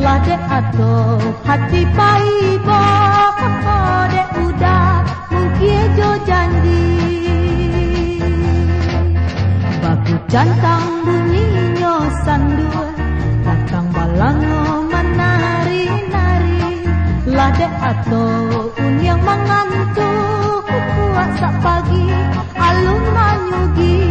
Lade atau hati paibo de udah mungkin jo janji baku jantang bunyinya sandua datang balango menari-nari lade atau yang mengantuk puasa pagi alun manyugi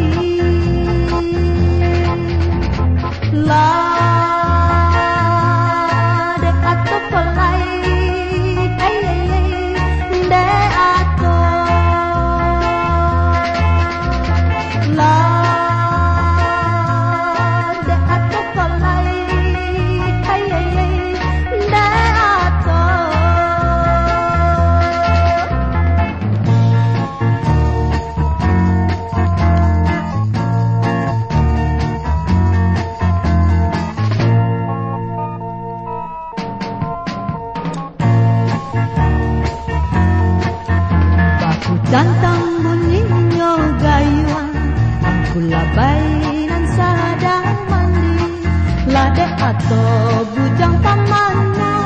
Jantang bunyinya gayuan aku labai nan sadang mandi lade atau bujang pamanu